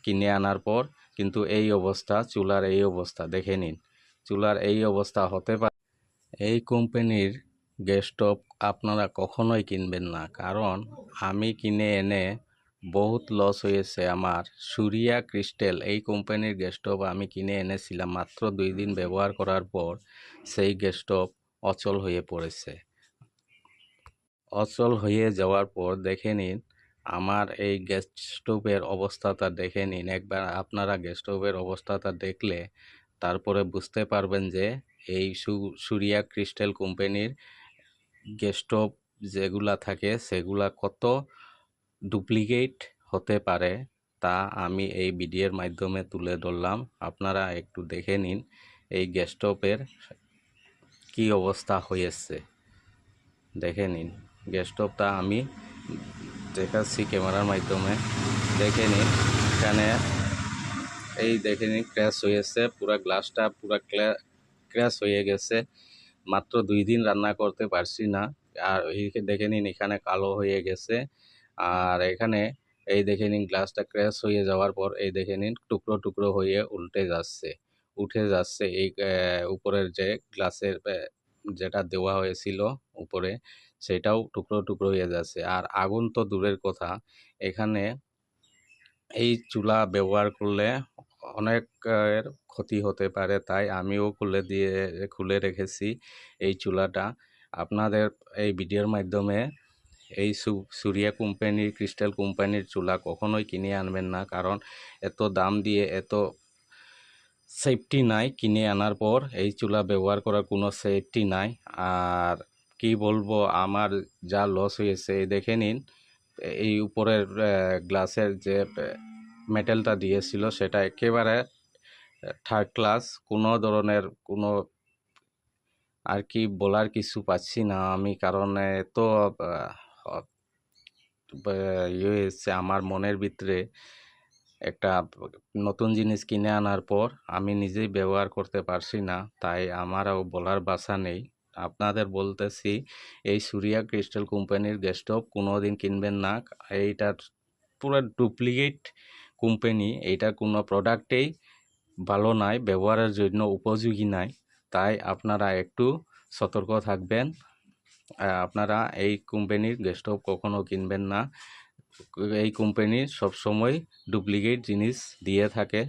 কিনে আনার পর কিন্তু এই অবস্থা, চুলার এই অবস্থা দেখে নিন। চুলার এই অবস্থা হতে পারে। এই কোম্পানির গ্যাস স্টোভ আপনারা কখনোই কিনবেন না, কারণ আমি কিনে এনে বহুত লস হয়েছে আমার। সুরিয়া ক্রিস্টেল এই কোম্পানির গ্যাস স্টোভ আমি কিনে এনেছিলাম, মাত্র 2 দিন ব্যবহার করার পর সেই গ্যাস স্টোভ অচল হয়ে পড়েছে। অচল হয়ে যাওয়ার পর দেখে নিন আমার এই গ্যাস স্টোভের অবস্থাটা দেখে নিন। একবার আপনারা গ্যাস স্টোভের অবস্থাটা দেখলে তারপরে বুঝতে পারবেন যে এই সুরিয়া ক্রিস্টেল কোম্পানির গ্যাস স্টোভ যেগুলা থাকে সেগুলা কত ডুপ্লিকেট হতে পারে, তা আমি এই ভিডিওর মাধ্যমে তুলে ধরলাম। আপনারা একটু দেখে নিন এই গ্যাস স্টোভের কী অবস্থা হয়েছে। দেখে নিন গ্যাস স্টোভটা আমি দেখাচ্ছি ক্যামেরার মাধ্যমে। দেখে নিন এখানে এই দেখে নিন ক্র্যাশ হয়েছে, পুরো গ্লাসটা পুরো ক্র্যাশ হয়ে গেছে। মাত্র 2 দিন রান্না করতে পারছি না। আর এই দেখে নিন এখানে কালো হয়ে গেছে। আর এখানে এই দেখে নিন গ্লাসটা ক্র্যাশ হয়ে যাওয়ার পর এই দেখে নিন টুকরো টুকরো হয়ে উঠে যাচ্ছে এই উপরের যে গ্লাসের যেটা দেওয়া হয়েছিল উপরে, সেটাও টুকরো টুকরো হয়ে যাচ্ছে। আর আগুন তো দূরের কথা, এখানে এই চুলা ব্যবহার করলে অনেকের ক্ষতি হতে পারে, তাই আমিও খুলে রেখেছি এই চুলাটা। আপনাদের এই ভিডিওর মাধ্যমে এই সুরিয়া কোম্পানির ক্রিস্টাল কোম্পানির চুলা কখনোই কিনে আনবেন না, কারণ এত দাম দিয়ে এত সেফটি নাই। কিনে আনার পর এই চুলা ব্যবহার করার কোনো সেফটি নাই। আর কি বলবো, আমার যা লস হয়েছে দেখে নিন। এই উপরের গ্লাসের যে মেটেলটা দিয়েছিল সেটা একেবারে থার্ড ক্লাস, কোনো ধরনের কোনো আর কি বলার কিছু পাচ্ছি না আমি, কারণ এত ইয়ে হয়েছে আমার মনের ভিতরে। একটা নতুন জিনিস কিনে আনার পর আমি নিজেই ব্যবহার করতে পারছি না, তাই আমারও বলার ভাষা নেই। আপনাদের বলতেছি এই সুরিয়া ক্রিস্টাল কোম্পানির গ্যাস স্টোভ কোনোদিন কিনবেন না। এইটার পুরো ডুপ্লিকেট কোম্পানি, এইটার কোনো প্রোডাক্টেই ভালো নাই, ব্যবহারের জন্য উপযোগী নাই। তাই আপনারা একটু সতর্ক থাকবেন। আপনারা এই কোম্পানির গ্যাস স্টোভ কখনো কিনবেন না। এই কোম্পানি সবসময় ডুপ্লিকেট জিনিস দিয়ে থাকে।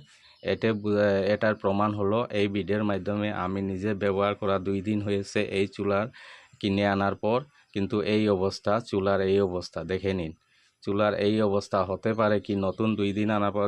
এটার প্রমাণ হলো এই ভিডিওর মাধ্যমে। আমি নিজে ব্যবহার করা 2 দিন হয়েছে এই চুলার কিনে আনার পর, কিন্তু এই অবস্থা, চুলার এই অবস্থা দেখে নিন। চুলার এই অবস্থা হতে পারে কি নতুন 2 দিন আনার পর